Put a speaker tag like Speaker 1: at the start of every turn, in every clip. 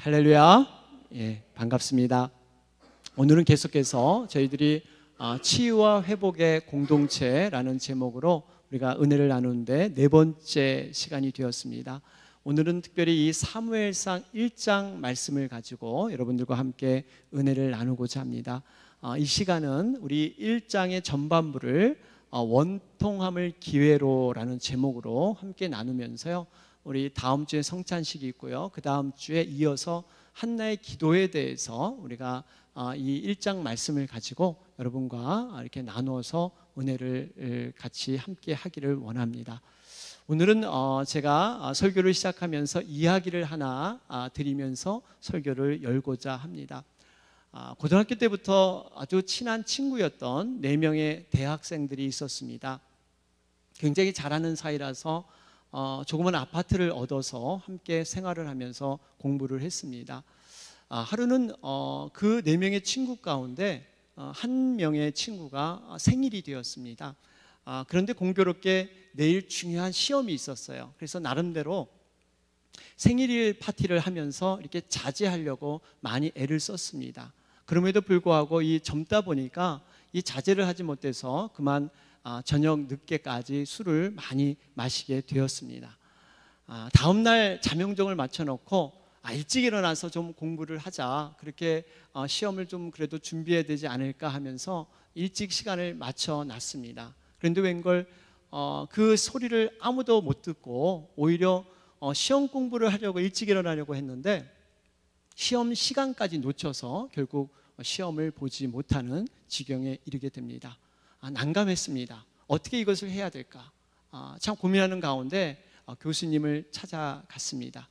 Speaker 1: 할렐루야. 반갑습니다. 오늘은 계속해서 저희들이 치유와 회복의 공동체라는 제목으로 우리가 은혜를 나누는데 네 번째 시간이 되었습니다. 오늘은 특별히 이 사무엘상 1장 말씀을 가지고 여러분들과 함께 은혜를 나누고자 합니다. 이 시간은 우리 1장의 전반부를 원통함을 기회로라는 제목으로 함께 나누면서요, 우리 다음 주에 성찬식이 있고요, 그 다음 주에 이어서 한나의 기도에 대해서 우리가 이 1장 말씀을 가지고 여러분과 이렇게 나누어서 은혜를 같이 함께 하기를 원합니다. 오늘은 제가 설교를 시작하면서 이야기를 하나 드리면서 설교를 열고자 합니다. 고등학교 때부터 아주 친한 친구였던 4명의 대학생들이 있었습니다. 굉장히 잘하는 사이라서 조그만 아파트를 얻어서 함께 생활을 하면서 공부를 했습니다. 하루는 그 4명의 친구 가운데 한 명의 친구가 생일이 되었습니다. 그런데 공교롭게 내일 중요한 시험이 있었어요. 그래서 나름대로 생일 파티를 하면서 이렇게 자제하려고 많이 애를 썼습니다. 그럼에도 불구하고 이 젊다 보니까 이 자제를 하지 못해서 그만 저녁 늦게까지 술을 많이 마시게 되었습니다. 다음 날 자명종을 맞춰놓고 일찍 일어나서 좀 공부를 하자, 그렇게 시험을 좀 그래도 준비해야 되지 않을까 하면서 일찍 시간을 맞춰놨습니다. 그런데 웬걸 그 소리를 아무도 못 듣고 오히려 시험 공부를 하려고 일찍 일어나려고 했는데 시험 시간까지 놓쳐서 결국 시험을 보지 못하는 지경에 이르게 됩니다. 난감했습니다. 어떻게 이것을 해야 될까? 참 고민하는 가운데 교수님을 찾아갔습니다.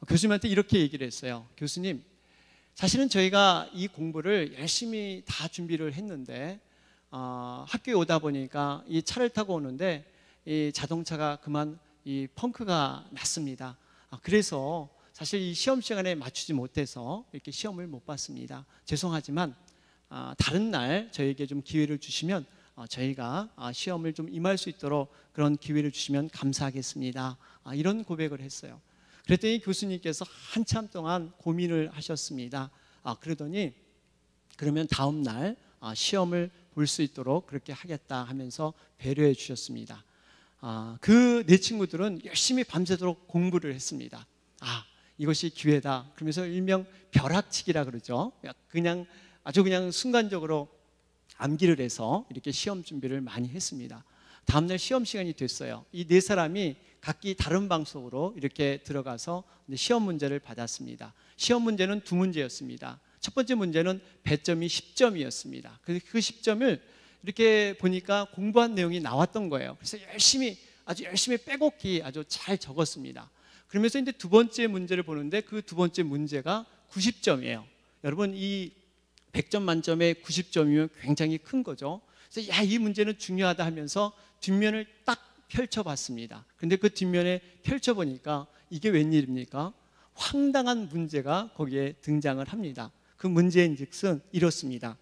Speaker 1: 교수님한테 이렇게 얘기를 했어요. 교수님, 사실은 저희가 이 공부를 열심히 다 준비를 했는데 학교에 오다 보니까 이 차를 타고 오는데 이 자동차가 그만 이 펑크가 났습니다. 그래서 사실 이 시험 시간에 맞추지 못해서 이렇게 시험을 못 봤습니다. 죄송하지만 다른 날 저에게 좀 기회를 주시면 저희가 시험을 좀 임할 수 있도록 그런 기회를 주시면 감사하겠습니다. 이런 고백을 했어요. 그랬더니 교수님께서 한참 동안 고민을 하셨습니다. 그러더니 그러면 다음 날 시험을 볼 수 있도록 그렇게 하겠다 하면서 배려해 주셨습니다. 그 네 친구들은 열심히 밤새도록 공부를 했습니다. 이것이 기회다. 그러면서 일명 벼락치기라 그러죠. 그냥 아주 그냥 순간적으로 암기를 해서 이렇게 시험 준비를 많이 했습니다. 다음날 시험 시간이 됐어요. 이 네 사람이 각기 다른 방송으로 이렇게 들어가서 시험 문제를 받았습니다. 시험 문제는 2문제였습니다. 첫 번째 문제는 배점이 10점이었습니다. 그 10점을 이렇게 보니까 공부한 내용이 나왔던 거예요. 그래서 아주 열심히 빼곡히 아주 잘 적었습니다. 그러면서 이제 두 번째 문제를 보는데 그 두 번째 문제가 90점이에요. 여러분, 이 100점 만점에 90점이면 굉장히 큰 거죠. 그래서 이 문제는 중요하다 하면서 뒷면을 딱 펼쳐봤습니다. 근데 그 뒷면에 펼쳐보니까 이게 웬일입니까? 황당한 문제가 거기에 등장을 합니다. 그 문제인즉슨 이렇습니다.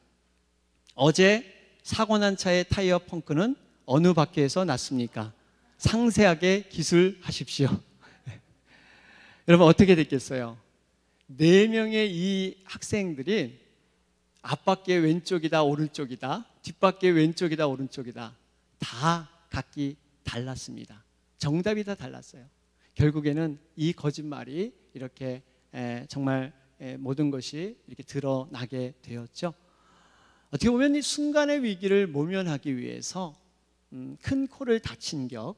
Speaker 1: 어제 사고 난 차의 타이어 펑크는 어느 바퀴에서 났습니까? 상세하게 기술하십시오. 여러분, 어떻게 됐겠어요? 4명의 이 학생들이 앞바퀴 왼쪽이다 오른쪽이다, 뒷바퀴 왼쪽이다 오른쪽이다, 다 각기 달랐습니다. 정답이 다 달랐어요. 결국에는 이 거짓말이 이렇게 정말 모든 것이 이렇게 드러나게 되었죠. 어떻게 보면 이 순간의 위기를 모면하기 위해서 큰 코를 다친 격,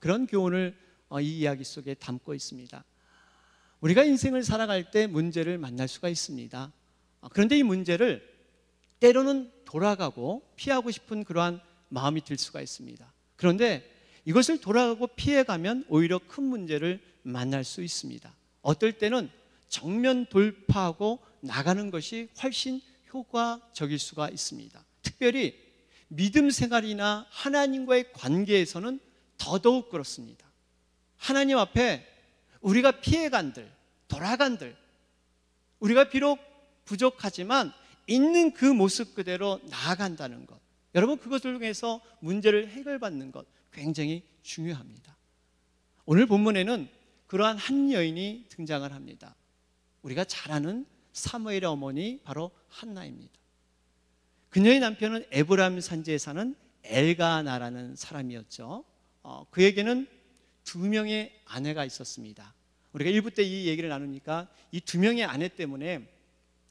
Speaker 1: 그런 교훈을 이 이야기 속에 담고 있습니다. 우리가 인생을 살아갈 때 문제를 만날 수가 있습니다. 그런데 이 문제를 때로는 돌아가고 피하고 싶은 그러한 마음이 들 수가 있습니다. 그런데 이것을 돌아가고 피해가면 오히려 큰 문제를 만날 수 있습니다. 어떨 때는 정면 돌파하고 나가는 것이 훨씬 효과적일 수가 있습니다. 특별히 믿음 생활이나 하나님과의 관계에서는 더더욱 그렇습니다. 하나님 앞에 우리가 피해간들, 돌아간들, 우리가 비록 부족하지만 있는 그 모습 그대로 나아간다는 것, 여러분, 그것을 통해서 문제를 해결받는 것 굉장히 중요합니다. 오늘 본문에는 그러한 한 여인이 등장을 합니다. 우리가 잘 아는 사무엘의 어머니 바로 한나입니다. 그녀의 남편은 에브라임 산지에 사는 엘가나라는 사람이었죠. 그에게는 2명의 아내가 있었습니다. 우리가 1부 때 이 얘기를 나누니까 이 2명의 아내 때문에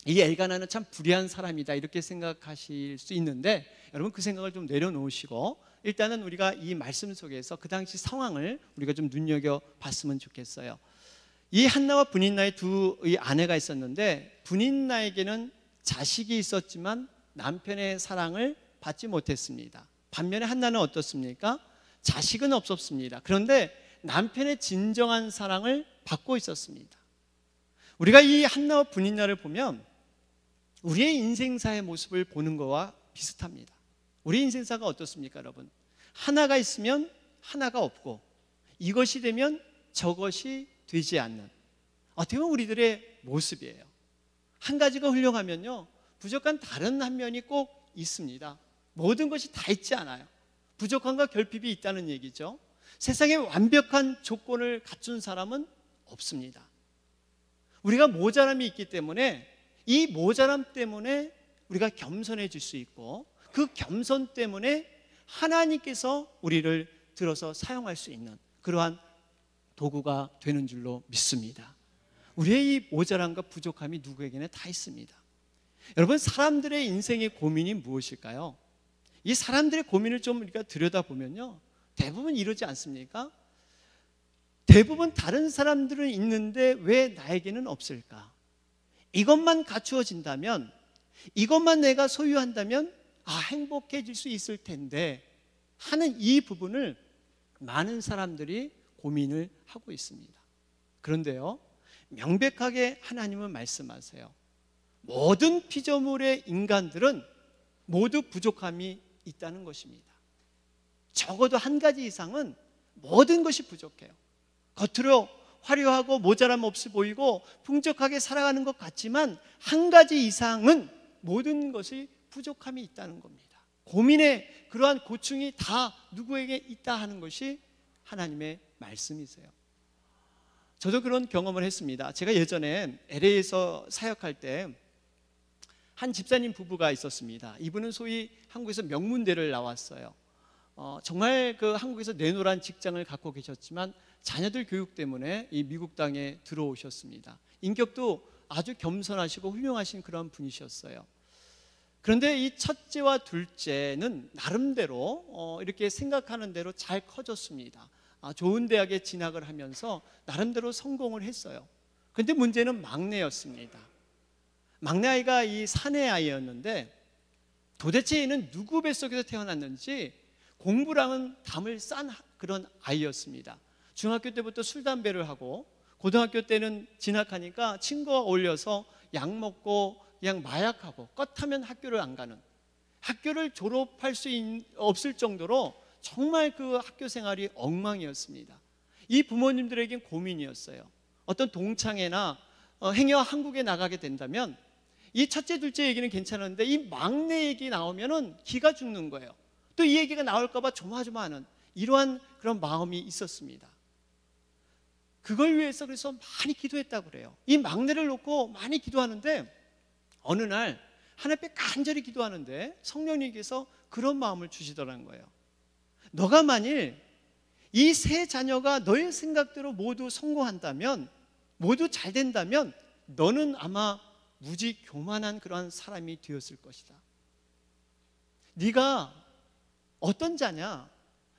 Speaker 1: 이 엘가나는 참 불의한 사람이다 이렇게 생각하실 수 있는데, 여러분 그 생각을 좀 내려놓으시고 일단은 우리가 이 말씀 속에서 그 당시 상황을 우리가 좀 눈여겨봤으면 좋겠어요. 이 한나와 브닌나의 두 아내가 있었는데, 브닌나에게는 자식이 있었지만 남편의 사랑을 받지 못했습니다. 반면에 한나는 어떻습니까? 자식은 없었습니다. 그런데 남편의 진정한 사랑을 받고 있었습니다. 우리가 이 한나와 브닌나를 보면 우리의 인생사의 모습을 보는 것과 비슷합니다. 우리 인생사가 어떻습니까, 여러분? 하나가 있으면 하나가 없고, 이것이 되면 저것이 되지 않는, 어떻게 보면 우리들의 모습이에요. 한 가지가 훌륭하면요, 부족한 다른 한 면이 꼭 있습니다. 모든 것이 다 있지 않아요. 부족함과 결핍이 있다는 얘기죠. 세상에 완벽한 조건을 갖춘 사람은 없습니다. 우리가 모자람이 있기 때문에 이 모자람 때문에 우리가 겸손해질 수 있고, 그 겸손 때문에 하나님께서 우리를 들어서 사용할 수 있는 그러한 도구가 되는 줄로 믿습니다. 우리의 이 모자람과 부족함이 누구에게나 다 있습니다. 여러분, 사람들의 인생의 고민이 무엇일까요? 이 사람들의 고민을 좀 우리가 들여다보면요, 대부분 이러지 않습니까? 대부분 다른 사람들은 있는데 왜 나에게는 없을까? 이것만 갖추어진다면, 이것만 내가 소유한다면 행복해질 수 있을 텐데 하는 이 부분을 많은 사람들이 고민을 하고 있습니다. 그런데요, 명백하게 하나님은 말씀하세요. 모든 피조물의 인간들은 모두 부족함이 있다는 것입니다. 적어도 한 가지 이상은 모든 것이 부족해요. 겉으로 화려하고 모자람 없이 보이고 풍족하게 살아가는 것 같지만 한 가지 이상은 모든 것이 부족함이 있다는 겁니다. 고민의 그러한 고충이 다 누구에게 있다 하는 것이 하나님의 말씀이세요. 저도 그런 경험을 했습니다. 제가 예전에 LA에서 사역할 때 한 집사님 부부가 있었습니다. 이분은 소위 한국에서 명문대를 나왔어요. 정말 그 한국에서 내노란 직장을 갖고 계셨지만 자녀들 교육 때문에 이 미국 땅에 들어오셨습니다. 인격도 아주 겸손하시고 훌륭하신 그런 분이셨어요. 그런데 이 첫째와 둘째는 나름대로 이렇게 생각하는 대로 잘 커졌습니다. 좋은 대학에 진학을 하면서 나름대로 성공을 했어요. 그런데 문제는 막내였습니다. 막내 아이가 이 사내 아이였는데 도대체 얘는 누구 뱃속에서 태어났는지 공부랑은 담을 싼 그런 아이였습니다. 중학교 때부터 술 담배를 하고 고등학교 때는 진학하니까 친구와 어울려서 약 먹고 그냥 마약하고 껏하면 학교를 안 가는, 학교를 졸업할 수 없을 정도로 정말 그 학교 생활이 엉망이었습니다. 이 부모님들에겐 고민이었어요. 어떤 동창회나 행여와 한국에 나가게 된다면 이 첫째 둘째 얘기는 괜찮은데 이 막내 얘기 나오면은 기가 죽는 거예요. 또 이 얘기가 나올까 봐 조마조마하는 이러한 그런 마음이 있었습니다. 그걸 위해서 그래서 많이 기도했다고 그래요. 이 막내를 놓고 많이 기도하는데 어느 날 하나님 앞에 간절히 기도하는데 성령님께서 그런 마음을 주시더라는 거예요. 너가 만일 이 세 자녀가 너의 생각대로 모두 성공한다면, 모두 잘 된다면 너는 아마 무지 교만한 그러한 사람이 되었을 것이다. 네가 어떤 자냐?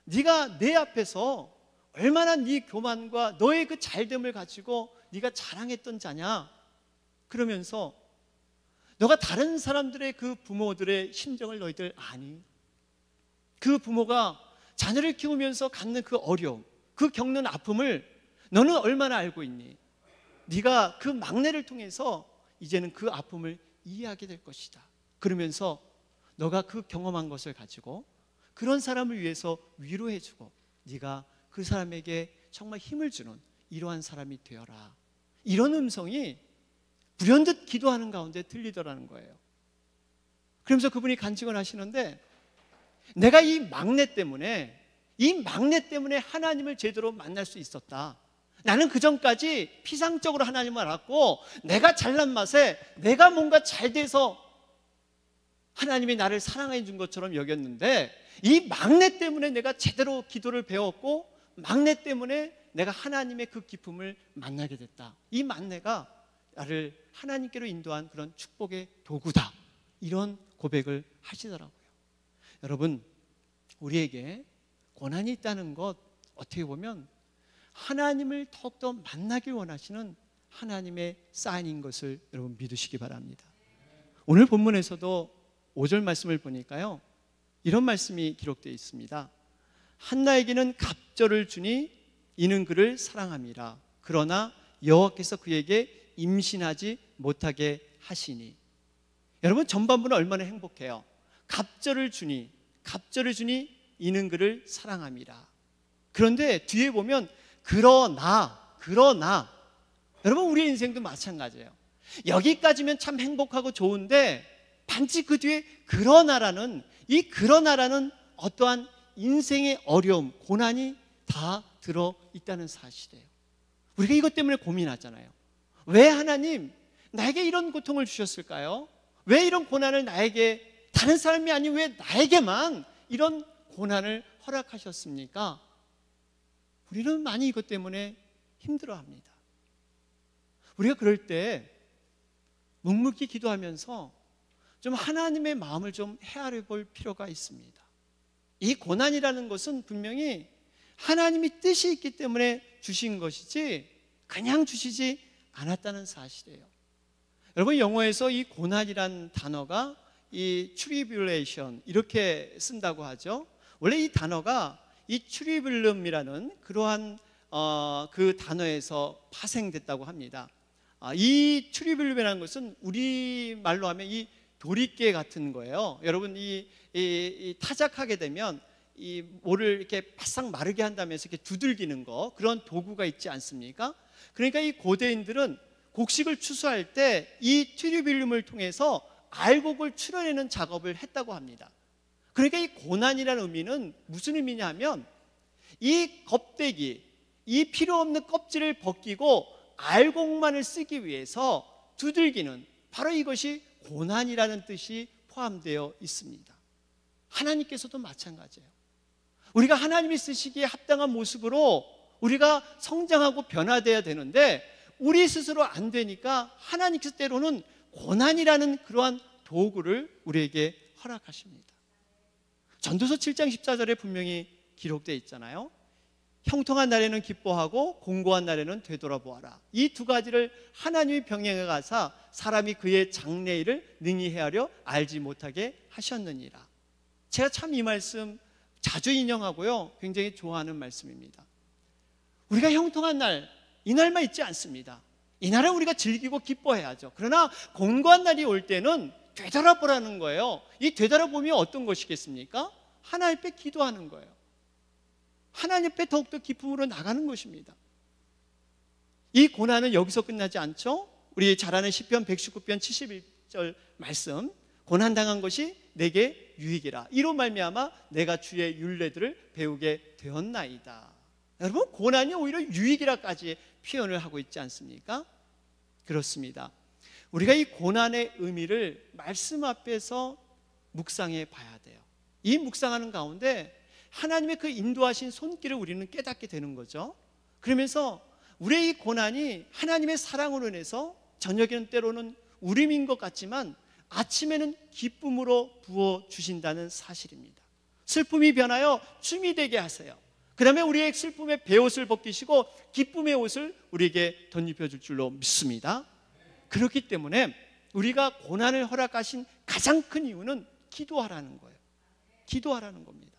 Speaker 1: 네가 내 앞에서 얼마나 네 교만과 너의 그 잘됨을 가지고 네가 자랑했던 자냐? 그러면서 너가 다른 사람들의 그 부모들의 심정을 너희들 아니? 그 부모가 자녀를 키우면서 갖는 그 어려움, 그 겪는 아픔을 너는 얼마나 알고 있니? 네가 그 막내를 통해서 이제는 그 아픔을 이해하게 될 것이다. 그러면서 너가 그 경험한 것을 가지고 그런 사람을 위해서 위로해주고 네가 그 사람에게 정말 힘을 주는 이러한 사람이 되어라. 이런 음성이 불현듯 기도하는 가운데 들리더라는 거예요. 그러면서 그분이 간증을 하시는데, 내가 이 막내 때문에 하나님을 제대로 만날 수 있었다. 나는 그전까지 피상적으로 하나님을 알았고 내가 잘난 맛에 내가 뭔가 잘 돼서 하나님이 나를 사랑해 준 것처럼 여겼는데 이 막내 때문에 내가 제대로 기도를 배웠고 막내 때문에 내가 하나님의 그 기쁨을 만나게 됐다. 이 막내가 나를 하나님께로 인도한 그런 축복의 도구다. 이런 고백을 하시더라고요. 여러분, 우리에게 고난이 있다는 것 어떻게 보면 하나님을 더욱더 만나길 원하시는 하나님의 사인인 것을 여러분 믿으시기 바랍니다. 오늘 본문에서도 5절 말씀을 보니까요, 이런 말씀이 기록되어 있습니다. 한나에게는 갑절을 주니 이는 그를 사랑함이라. 그러나 여호와께서 그에게 임신하지 못하게 하시니. 여러분, 전반부는 얼마나 행복해요. 갑절을 주니 이는 그를 사랑함이라. 그런데 뒤에 보면 그러나 여러분, 우리 인생도 마찬가지예요. 여기까지면 참 행복하고 좋은데 반드시 그 뒤에 그러나라는 어떠한 인생의 어려움, 고난이 다 들어있다는 사실이에요. 우리가 이것 때문에 고민하잖아요. 왜 하나님 나에게 이런 고통을 주셨을까요? 왜 이런 고난을 나에게, 다른 사람이 아닌 왜 나에게만 이런 고난을 허락하셨습니까? 우리는 많이 이것 때문에 힘들어합니다. 우리가 그럴 때 묵묵히 기도하면서 좀 하나님의 마음을 좀 헤아려 볼 필요가 있습니다. 이 고난이라는 것은 분명히 하나님이 뜻이 있기 때문에 주신 것이지 그냥 주시지 않았다는 사실이에요. 여러분, 영어에서 이 고난이란 단어가 이 tribulation 이렇게 쓴다고 하죠. 원래 이 단어가 이 트리블룸이라는 그러한 그 단어에서 파생됐다고 합니다. 이 트리블룸이라는 것은 우리말로 하면 이 도리깨 같은 거예요. 여러분, 이 타작하게 되면 이 모를 이렇게 바싹 마르게 한다면서 이렇게 두들기는 거, 그런 도구가 있지 않습니까? 그러니까 이 고대인들은 곡식을 추수할 때 이 트리블룸을 통해서 알곡을 추려내는 작업을 했다고 합니다. 그러니까 이 고난이라는 의미는 무슨 의미냐 하면 이 껍데기, 이 필요 없는 껍질을 벗기고 알곡만을 쓰기 위해서 두들기는, 바로 이것이 고난이라는 뜻이 포함되어 있습니다. 하나님께서도 마찬가지예요. 우리가 하나님이 쓰시기에 합당한 모습으로 우리가 성장하고 변화되어야 되는데 우리 스스로 안 되니까 하나님께서 때로는 고난이라는 그러한 도구를 우리에게 허락하십니다. 전도서 7장 14절에 분명히 기록되어 있잖아요. 형통한 날에는 기뻐하고 공고한 날에는 되돌아보아라. 이 두 가지를 하나님이 병행해 가사 사람이 그의 장래일을 능히 헤아려 알지 못하게 하셨느니라. 제가 참 이 말씀 자주 인용하고요, 굉장히 좋아하는 말씀입니다. 우리가 형통한 날, 이날만 있지 않습니다. 이날은 우리가 즐기고 기뻐해야죠. 그러나 공고한 날이 올 때는 되돌아보라는 거예요. 이 되돌아보면 어떤 것이겠습니까? 하나님 앞에 기도하는 거예요. 하나님 앞에 더욱더 기쁨으로 나가는 것입니다. 이 고난은 여기서 끝나지 않죠? 우리 잘 아는 시편 119편 71절 말씀, 고난당한 것이 내게 유익이라. 이로 말미암아 내가 주의 율례들을 배우게 되었나이다. 여러분, 고난이 오히려 유익이라까지 표현을 하고 있지 않습니까? 그렇습니다. 우리가 이 고난의 의미를 말씀 앞에서 묵상해 봐야 돼요. 이 묵상하는 가운데 하나님의 그 인도하신 손길을 우리는 깨닫게 되는 거죠. 그러면서 우리의 이 고난이 하나님의 사랑으로 인해서 저녁에는 때로는 울음인 것 같지만 아침에는 기쁨으로 부어주신다는 사실입니다. 슬픔이 변하여 춤이 되게 하세요. 그 다음에 우리의 슬픔의 베옷을 벗기시고 기쁨의 옷을 우리에게 덧입혀 줄 줄로 믿습니다. 그렇기 때문에 우리가 고난을 허락하신 가장 큰 이유는 기도하라는 거예요. 기도하라는 겁니다.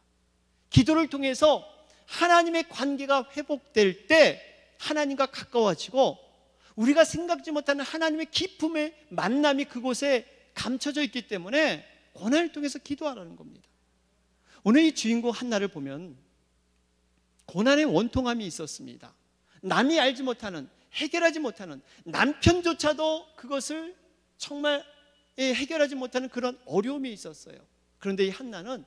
Speaker 1: 기도를 통해서 하나님의 관계가 회복될 때 하나님과 가까워지고 우리가 생각지 못하는 하나님의 기쁨의 만남이 그곳에 감춰져 있기 때문에 고난을 통해서 기도하라는 겁니다. 오늘 이 주인공 한나를 보면 고난의 원통함이 있었습니다. 남이 알지 못하는, 해결하지 못하는, 남편조차도 그것을 정말 해결하지 못하는 그런 어려움이 있었어요. 그런데 이 한나는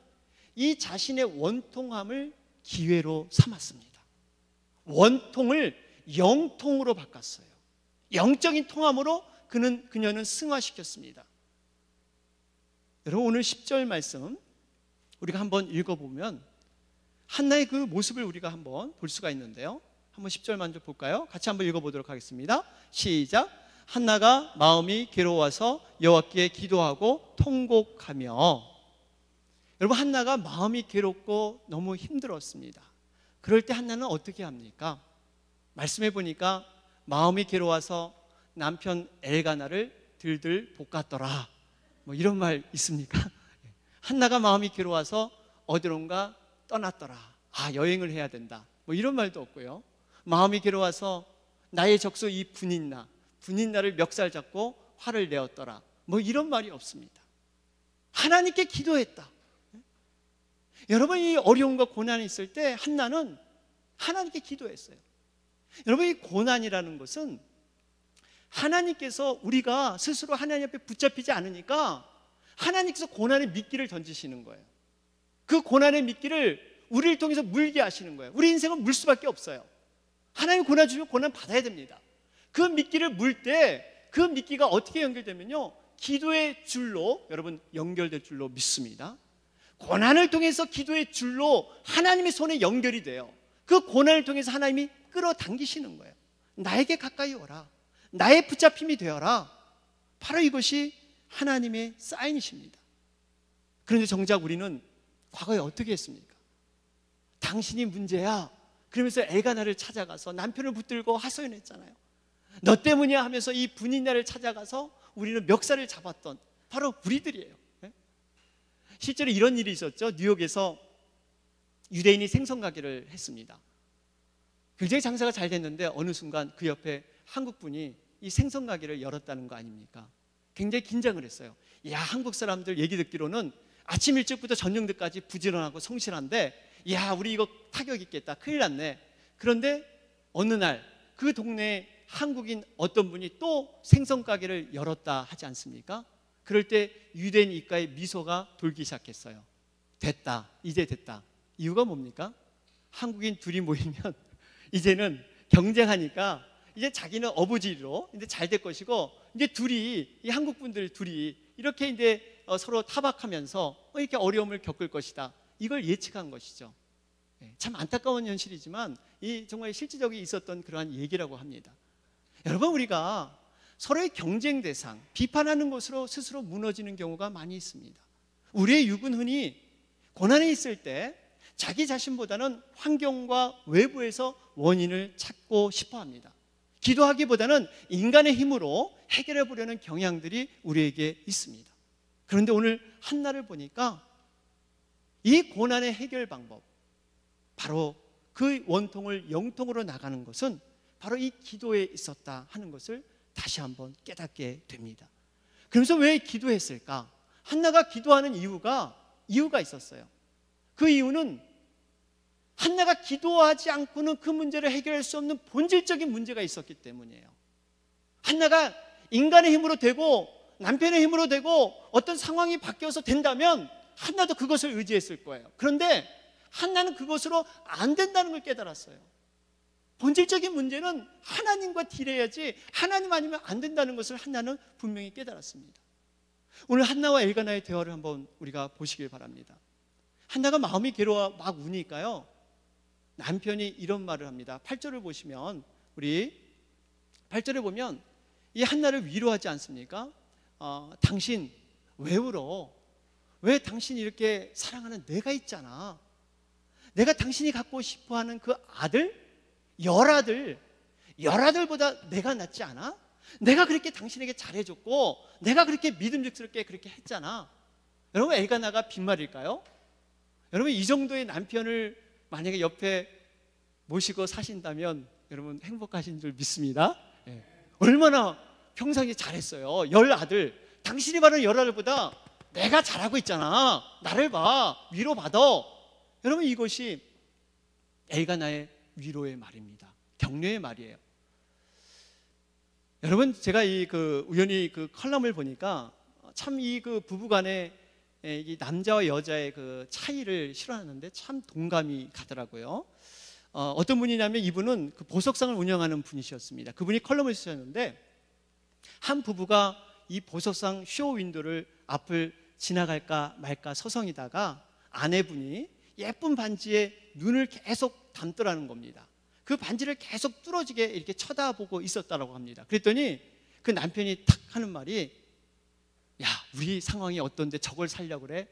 Speaker 1: 이 자신의 원통함을 기회로 삼았습니다. 원통을 영통으로 바꿨어요. 영적인 통함으로 그녀는 승화시켰습니다. 여러분, 오늘 10절 말씀 우리가 한번 읽어보면 한나의 그 모습을 우리가 한번 볼 수가 있는데요. 한번 10절 먼저 볼까요? 같이 한번 읽어보도록 하겠습니다. 시작. 한나가 마음이 괴로워서 여호와께 기도하고 통곡하며. 여러분, 한나가 마음이 괴롭고 너무 힘들었습니다. 그럴 때 한나는 어떻게 합니까? 말씀해 보니까 마음이 괴로워서 남편 엘가나를 들들 볶았더라, 뭐 이런 말 있습니까? 한나가 마음이 괴로워서 어디론가 떠났더라, 여행을 해야 된다, 뭐 이런 말도 없고요. 마음이 괴로워서 나의 적수 이 분인나를 멱살 잡고 화를 내었더라, 뭐 이런 말이 없습니다. 하나님께 기도했다. 여러분, 이 어려움과 고난이 있을 때 한나는 하나님께 기도했어요. 여러분, 이 고난이라는 것은 하나님께서, 우리가 스스로 하나님 앞에 붙잡히지 않으니까 하나님께서 고난의 미끼를 던지시는 거예요. 그 고난의 미끼를 우리를 통해서 물게 하시는 거예요. 우리 인생은 물 수밖에 없어요. 하나님 고난 주시면 고난 받아야 됩니다. 그 미끼를 물 때 그 미끼가 어떻게 연결되면요, 기도의 줄로 여러분 연결될 줄로 믿습니다. 고난을 통해서 기도의 줄로 하나님의 손에 연결이 돼요. 그 고난을 통해서 하나님이 끌어당기시는 거예요. 나에게 가까이 오라, 나의 붙잡힘이 되어라. 바로 이것이 하나님의 사인이십니다. 그런데 정작 우리는 과거에 어떻게 했습니까? 당신이 문제야 그러면서 엘가나를 찾아가서 남편을 붙들고 하소연했잖아요. 너 때문이야 하면서 이 분인나를 찾아가서 우리는 멱살을 잡았던 바로 우리들이에요. 실제로 이런 일이 있었죠. 뉴욕에서 유대인이 생선 가게를 했습니다. 굉장히 장사가 잘 됐는데 어느 순간 그 옆에 한국분이 이 생선 가게를 열었다는 거 아닙니까? 굉장히 긴장을 했어요. 야, 한국 사람들 얘기 듣기로는 아침 일찍부터 저녁 늦까지 부지런하고 성실한데, 야, 우리 이거 타격 있겠다, 큰일 났네. 그런데 어느 날 그 동네에 한국인 어떤 분이 또 생선 가게를 열었다 하지 않습니까? 그럴 때 유대인 입가에 미소가 돌기 시작했어요. 됐다, 이제 됐다. 이유가 뭡니까? 한국인 둘이 모이면 이제는 경쟁하니까 이제 자기는 어부지리로 이제 잘 될 것이고, 이제 둘이, 이 한국 분들 둘이 이렇게 이제 서로 타박하면서 이렇게 어려움을 겪을 것이다, 이걸 예측한 것이죠. 참 안타까운 현실이지만 이 정말 실질적으로 있었던 그러한 얘기라고 합니다. 여러분, 우리가 서로의 경쟁 대상, 비판하는 것으로 스스로 무너지는 경우가 많이 있습니다. 우리의 육은 흔히 고난에 있을 때 자기 자신보다는 환경과 외부에서 원인을 찾고 싶어 합니다. 기도하기보다는 인간의 힘으로 해결해 보려는 경향들이 우리에게 있습니다. 그런데 오늘 한나를 보니까 이 고난의 해결 방법, 바로 그 원통을 영통으로 나가는 것은 바로 이 기도에 있었다 하는 것을 다시 한번 깨닫게 됩니다. 그러면서 왜 기도했을까? 한나가 기도하는 이유가 있었어요. 그 이유는 한나가 기도하지 않고는 그 문제를 해결할 수 없는 본질적인 문제가 있었기 때문이에요. 한나가 인간의 힘으로 되고 남편의 힘으로 되고 어떤 상황이 바뀌어서 된다면 한나도 그것을 의지했을 거예요. 그런데 한나는 그것으로 안 된다는 걸 깨달았어요. 본질적인 문제는 하나님과 딜해야지 하나님 아니면 안 된다는 것을 한나는 분명히 깨달았습니다. 오늘 한나와 엘가나의 대화를 한번 우리가 보시길 바랍니다. 한나가 마음이 괴로워 막 우니까요, 남편이 이런 말을 합니다. 8절을 보시면, 우리 8절에 보면 이 한나를 위로하지 않습니까? 당신 왜 울어? 왜 당신이 이렇게 사랑하는 내가 있잖아. 내가 당신이 갖고 싶어하는 그 아들, 열아들보다 내가 낫지 않아? 내가 그렇게 당신에게 잘해줬고 내가 그렇게 믿음직스럽게 그렇게 했잖아. 여러분, 엘가나가 빈말일까요? 여러분, 이 정도의 남편을 만약에 옆에 모시고 사신다면 여러분 행복하신 줄 믿습니다. 얼마나 평상시에 잘했어요. 열아들, 당신이 바로 열아들보다 내가 잘하고 있잖아, 나를 봐, 위로받아. 여러분, 이것이 엘가나의 위로의 말입니다. 격려의 말이에요. 여러분, 제가 우연히 그 컬럼을 보니까 참 이 그 부부간의 이 남자와 여자의 그 차이를 실현하는데 참 동감이 가더라고요. 어떤 분이냐면 이분은 그 보석상을 운영하는 분이셨습니다. 그분이 컬럼을 쓰셨는데 한 부부가 이 보석상 쇼 윈도를 앞을 지나갈까 말까 서성이다가 아내분이 예쁜 반지에 눈을 계속 담더라는 겁니다. 그 반지를 계속 뚫어지게 이렇게 쳐다보고 있었다고 합니다. 그랬더니 그 남편이 탁 하는 말이, 야, 우리 상황이 어떤데 저걸 살려고 그래?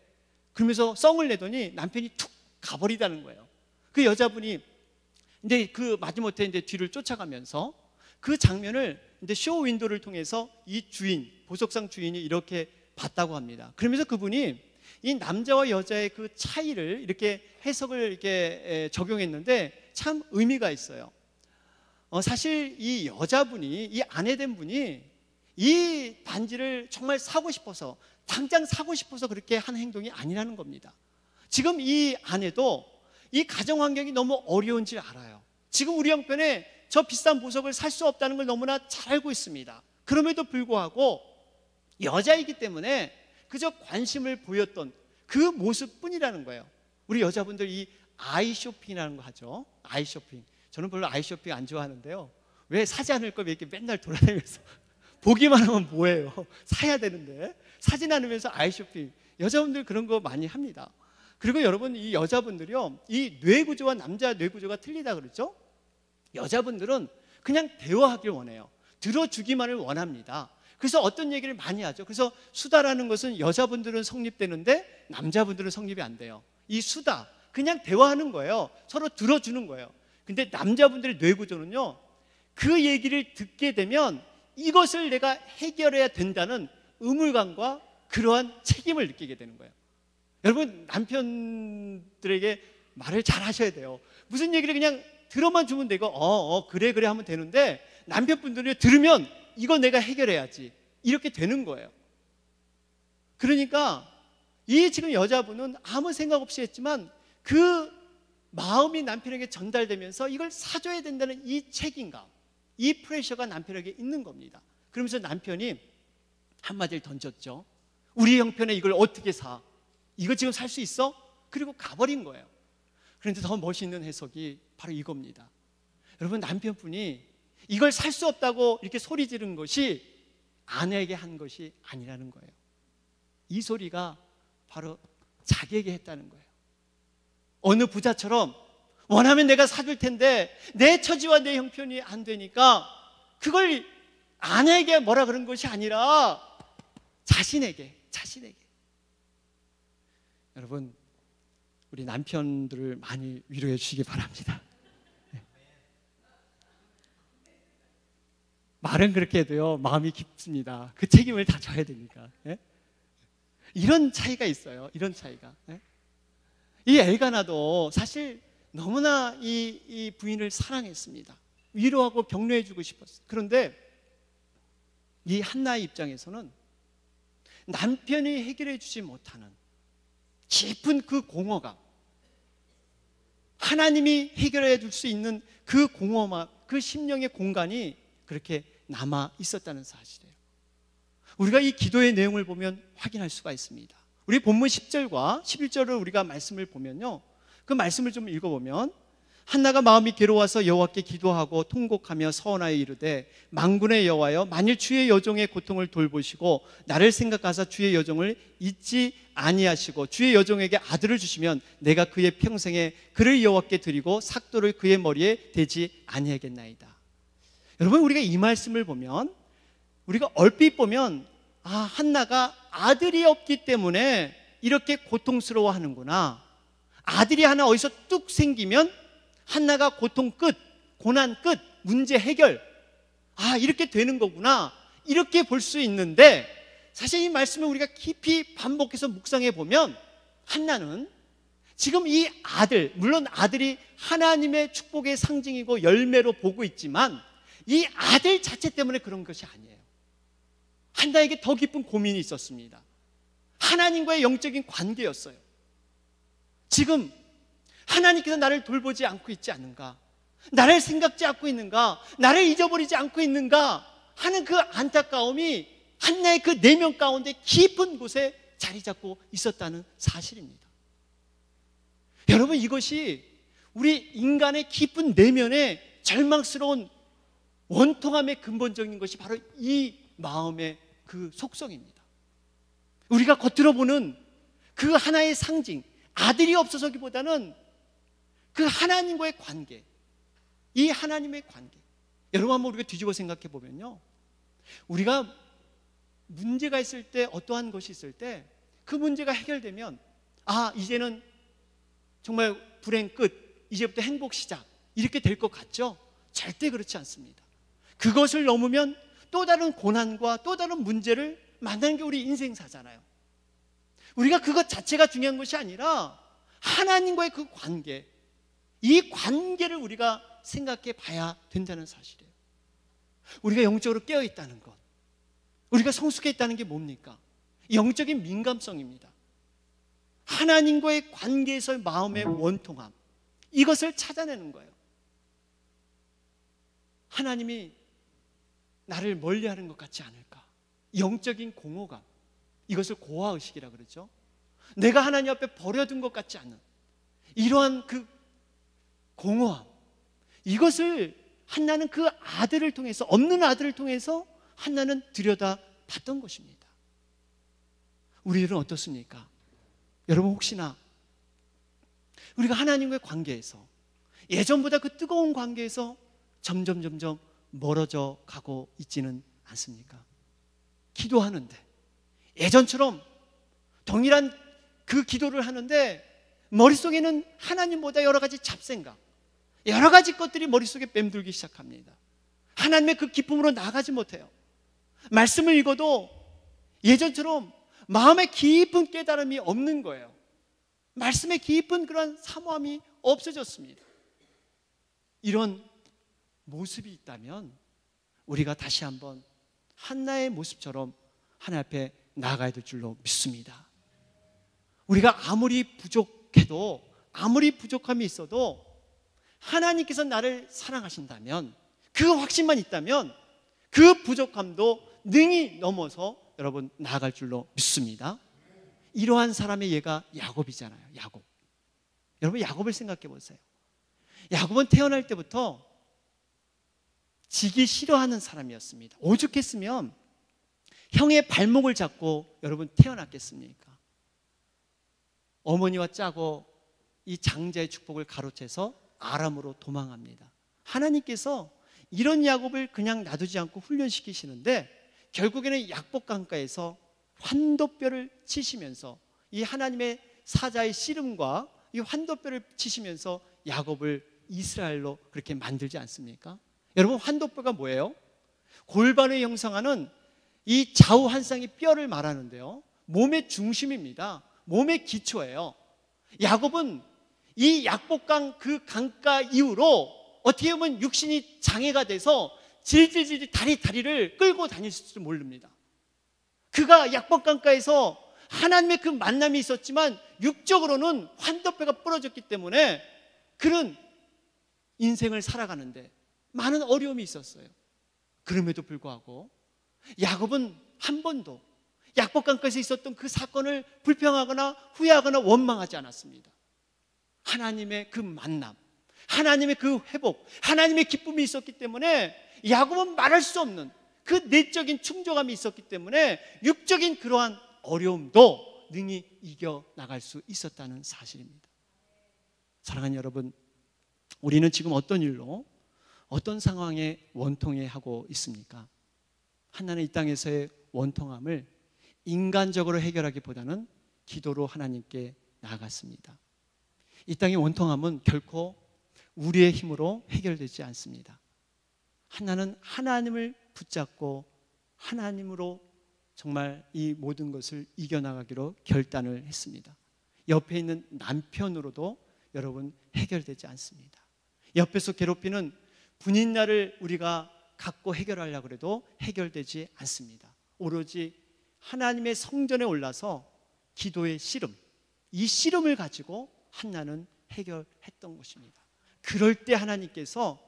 Speaker 1: 그러면서 썽을 내더니 남편이 툭 가버리다는 거예요. 그 여자분이 근데 그 마지못해 이제 뒤를 쫓아가면서 그 장면을 이제 쇼 윈도를 통해서 이 주인, 보석상 주인이 이렇게 봤다고 합니다. 그러면서 그분이 이 남자와 여자의 그 차이를 이렇게 해석을 이렇게 적용했는데 참 의미가 있어요. 사실 이 여자분이, 이 아내된 분이 이 반지를 정말 사고 싶어서, 당장 사고 싶어서 그렇게 한 행동이 아니라는 겁니다. 지금 이 아내도 이 가정 환경이 너무 어려운 줄 알아요. 지금 우리 형편에 저 비싼 보석을 살 수 없다는 걸 너무나 잘 알고 있습니다. 그럼에도 불구하고 여자이기 때문에 그저 관심을 보였던 그 모습뿐이라는 거예요. 우리 여자분들 이 아이 쇼핑이라는 거 하죠. 아이 쇼핑. 저는 별로 아이 쇼핑 안 좋아하는데요. 왜 사지 않을 거면 이렇게 맨날 돌아다니면서 보기만 하면 뭐예요? 사야 되는데. 사진 않으면서 아이 쇼핑. 여자분들 그런 거 많이 합니다. 그리고 여러분, 이 여자분들이요, 이 뇌구조와 남자 뇌구조가 틀리다 그러죠. 여자분들은 그냥 대화하길 원해요. 들어주기만을 원합니다. 그래서 어떤 얘기를 많이 하죠. 그래서 수다라는 것은 여자분들은 성립되는데 남자분들은 성립이 안 돼요. 이 수다, 그냥 대화하는 거예요. 서로 들어주는 거예요. 근데 남자분들의 뇌구조는요, 그 얘기를 듣게 되면 이것을 내가 해결해야 된다는 의무감과 그러한 책임을 느끼게 되는 거예요. 여러분, 남편들에게 말을 잘 하셔야 돼요. 무슨 얘기를 그냥 들어만 주면 되고 그래 하면 되는데, 남편분들이 들으면 이거 내가 해결해야지, 이렇게 되는 거예요. 그러니까 이 지금 여자분은 아무 생각 없이 했지만 그 마음이 남편에게 전달되면서 이걸 사줘야 된다는 이 책임감, 이 프레셔가 남편에게 있는 겁니다. 그러면서 남편이 한마디를 던졌죠. 우리 형편에 이걸 어떻게 사? 이거 지금 살 수 있어? 그리고 가버린 거예요. 그런데 더 멋있는 해석이 바로 이겁니다. 여러분, 남편분이 이걸 살 수 없다고 이렇게 소리 지른 것이 아내에게 한 것이 아니라는 거예요. 이 소리가 바로 자기에게 했다는 거예요. 어느 부자처럼 원하면 내가 사줄 텐데 내 처지와 내 형편이 안 되니까 그걸 아내에게 뭐라 그런 것이 아니라 자신에게. 여러분, 우리 남편들을 많이 위로해 주시기 바랍니다. 말은 그렇게 해도요, 마음이 깊습니다. 그 책임을 다 져야 되니까. 이런 차이가 있어요. 이런 차이가. 이 엘가나도 사실 너무나 이 부인을 사랑했습니다. 위로하고 격려해 주고 싶었어요. 그런데 이 한나의 입장에서는 남편이 해결해 주지 못하는 깊은 그 공허감, 하나님이 해결해 줄 수 있는 그 공허감, 그 심령의 공간이 그렇게 남아 있었다는 사실이에요. 우리가 이 기도의 내용을 보면 확인할 수가 있습니다. 우리 본문 10절과 11절을 우리가 말씀을 보면요, 그 말씀을 좀 읽어보면, 한나가 마음이 괴로워서 여호와께 기도하고 통곡하며 서원하여 이르되, 만군의 여호와여, 만일 주의 여종의 고통을 돌보시고 나를 생각하사 주의 여종을 잊지 아니하시고 주의 여종에게 아들을 주시면 내가 그의 평생에 그를 여호와께 드리고 삭도를 그의 머리에 대지 아니하겠나이다. 여러분, 우리가 이 말씀을 보면, 우리가 얼핏 보면 한나가 아들이 없기 때문에 이렇게 고통스러워하는구나, 아들이 하나 어디서 뚝 생기면 한나가 고통 끝, 고난 끝, 문제 해결, 이렇게 되는 거구나, 이렇게 볼 수 있는데, 사실 이 말씀을 우리가 깊이 반복해서 묵상해 보면 한나는 지금 이 아들, 물론 아들이 하나님의 축복의 상징이고 열매로 보고 있지만 이 아들 자체 때문에 그런 것이 아니에요. 한나에게 더 깊은 고민이 있었습니다. 하나님과의 영적인 관계였어요. 지금 하나님께서 나를 돌보지 않고 있지 않는가, 나를 생각지 않고 있는가, 나를 잊어버리지 않고 있는가 하는 그 안타까움이 한나의 그 내면 가운데 깊은 곳에 자리 잡고 있었다는 사실입니다. 여러분, 이것이 우리 인간의 깊은 내면에 절망스러운 원통함의 근본적인 것이 바로 이 마음의 그 속성입니다. 우리가 겉으로 보는 그 하나의 상징, 아들이 없어서기보다는 그 하나님과의 관계, 이 하나님의 관계. 여러분 한번 우리가 뒤집어 생각해 보면요, 우리가 문제가 있을 때, 어떠한 것이 있을 때 그 문제가 해결되면 이제는 정말 불행 끝, 이제부터 행복 시작, 이렇게 될 것 같죠? 절대 그렇지 않습니다. 그것을 넘으면 또 다른 고난과 또 다른 문제를 만나는 게 우리 인생사잖아요. 우리가 그것 자체가 중요한 것이 아니라 하나님과의 그 관계, 이 관계를 우리가 생각해 봐야 된다는 사실이에요. 우리가 영적으로 깨어있다는 것, 우리가 성숙해 있다는 게 뭡니까? 영적인 민감성입니다. 하나님과의 관계에서의 마음의 원통함, 이것을 찾아내는 거예요. 하나님이 나를 멀리하는 것 같지 않을까? 영적인 공허감, 이것을 고아의식이라 그러죠. 내가 하나님 앞에 버려둔 것 같지 않은 이러한 그 공허함, 이것을 한나는 그 아들을 통해서, 없는 아들을 통해서 한나는 들여다 봤던 것입니다. 우리들은 어떻습니까? 여러분, 혹시나 우리가 하나님과의 관계에서, 예전보다 그 뜨거운 관계에서 점점 멀어져 가고 있지는 않습니까? 기도하는데 예전처럼 동일한 그 기도를 하는데 머릿속에는 하나님보다 여러 가지 잡생각, 여러 가지 것들이 머릿속에 맴돌기 시작합니다. 하나님의 그 기쁨으로 나아가지 못해요. 말씀을 읽어도 예전처럼 마음의 깊은 깨달음이 없는 거예요. 말씀의 깊은 그런 사모함이 없어졌습니다. 이런 모습이 있다면 우리가 다시 한번 한나의 모습처럼 하나님 앞에 나아가야 될 줄로 믿습니다. 우리가 아무리 부족해도, 아무리 부족함이 있어도 하나님께서 나를 사랑하신다면, 그 확신만 있다면 그 부족함도 능히 넘어서 여러분 나아갈 줄로 믿습니다. 이러한 사람의 예가 야곱이잖아요. 야곱. 여러분, 야곱을 생각해 보세요. 야곱은 태어날 때부터 지기 싫어하는 사람이었습니다. 오죽했으면 형의 발목을 잡고 여러분 태어났겠습니까? 어머니와 짜고 이 장자의 축복을 가로채서 아람으로 도망합니다. 하나님께서 이런 야곱을 그냥 놔두지 않고 훈련시키시는데 결국에는 약복강가에서 환도뼈를 치시면서, 이 하나님의 사자의 씨름과 이 환도뼈를 치시면서 야곱을 이스라엘로 그렇게 만들지 않습니까? 여러분, 환도뼈가 뭐예요? 골반을 형성하는 이 좌우 한 쌍의 뼈를 말하는데요, 몸의 중심입니다. 몸의 기초예요. 야곱은 이 약복강 그 강가 이후로 어떻게 보면 육신이 장애가 돼서 질질질 다리를 끌고 다녔을지 모릅니다. 그가 약복강가에서 하나님의 그 만남이 있었지만 육적으로는 환도뼈가 부러졌기 때문에 그는 인생을 살아가는데 많은 어려움이 있었어요. 그럼에도 불구하고 야곱은 한 번도 약복강가에서 있었던 그 사건을 불평하거나 후회하거나 원망하지 않았습니다. 하나님의 그 만남, 하나님의 그 회복, 하나님의 기쁨이 있었기 때문에 야곱은 말할 수 없는 그 내적인 충족감이 있었기 때문에 육적인 그러한 어려움도 능히 이겨나갈 수 있었다는 사실입니다. 사랑하는 여러분, 우리는 지금 어떤 일로, 어떤 상황에 원통해하고 있습니까? 한나는 이 땅에서의 원통함을 인간적으로 해결하기보다는 기도로 하나님께 나아갔습니다. 이 땅의 원통함은 결코 우리의 힘으로 해결되지 않습니다. 한나는 하나님을 붙잡고 하나님으로 정말 이 모든 것을 이겨나가기로 결단을 했습니다. 옆에 있는 남편으로도 여러분 해결되지 않습니다. 옆에서 괴롭히는 분인나를 우리가 갖고 해결하려고 해도 해결되지 않습니다. 오로지 하나님의 성전에 올라서 기도의 씨름, 이 씨름을 가지고 한나는 해결했던 것입니다. 그럴 때 하나님께서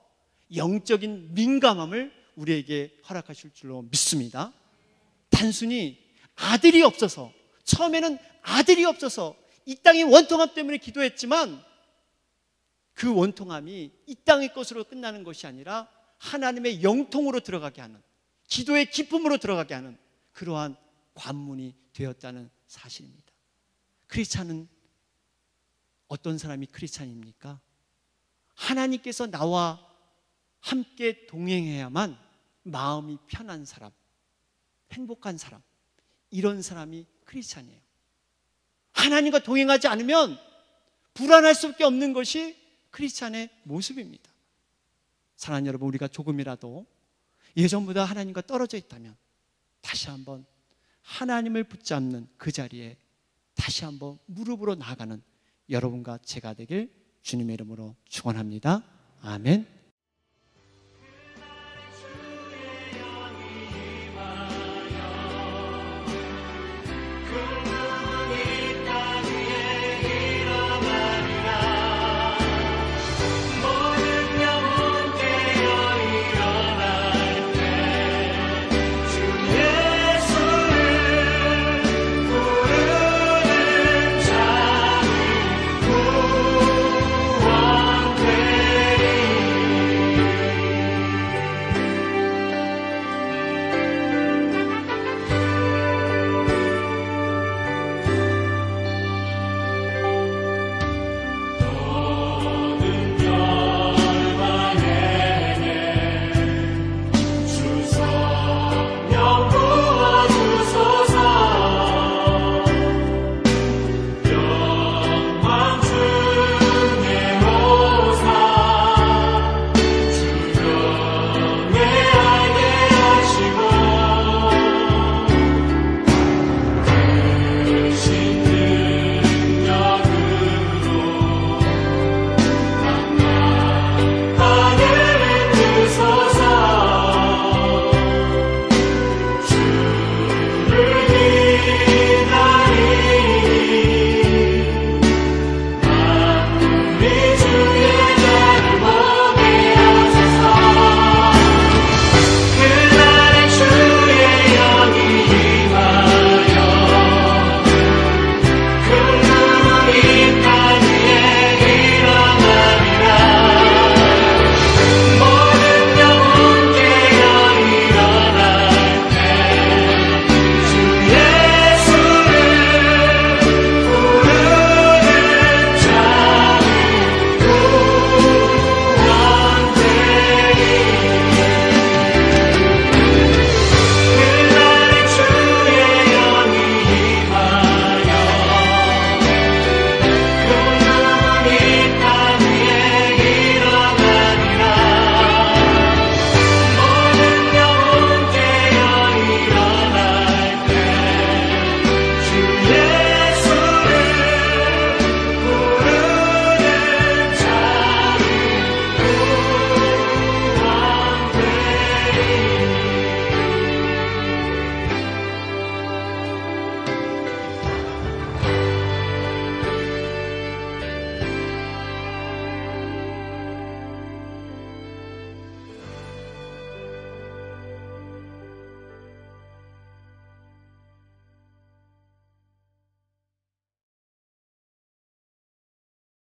Speaker 1: 영적인 민감함을 우리에게 허락하실 줄로 믿습니다. 단순히 아들이 없어서, 처음에는 아들이 없어서 이 땅의 원통함 때문에 기도했지만 그 원통함이 이 땅의 것으로 끝나는 것이 아니라 하나님의 영통으로 들어가게 하는, 기도의 기쁨으로 들어가게 하는 그러한 관문이 되었다는 사실입니다. 크리스찬은 어떤 사람이 크리스찬입니까? 하나님께서 나와 함께 동행해야만 마음이 편한 사람, 행복한 사람, 이런 사람이 크리스찬이에요. 하나님과 동행하지 않으면 불안할 수밖에 없는 것이 크리스찬의 모습입니다. 사랑하는 여러분, 우리가 조금이라도 예전보다 하나님과 떨어져 있다면 다시 한번 하나님을 붙잡는 그 자리에 다시 한번 무릎으로 나아가는 여러분과 제가 되길 주님의 이름으로 축원합니다. 아멘.